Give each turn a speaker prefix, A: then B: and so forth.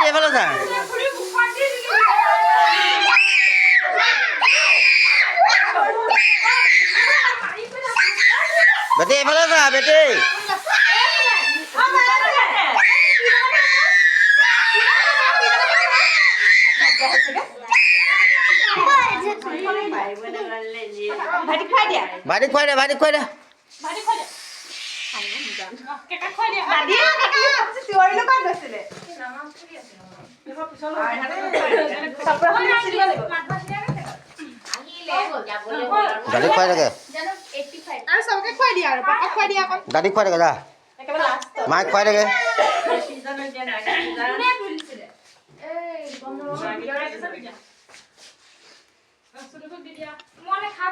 A: বেটি এফালে যা বেটি এফালে যা বেটি ভাইটি খুৱাই দে ভাইটি খুৱাই দে দাদি খুৱাই থাকে দাদি খুৱাই থাকে যা মাক খুৱাই থাকে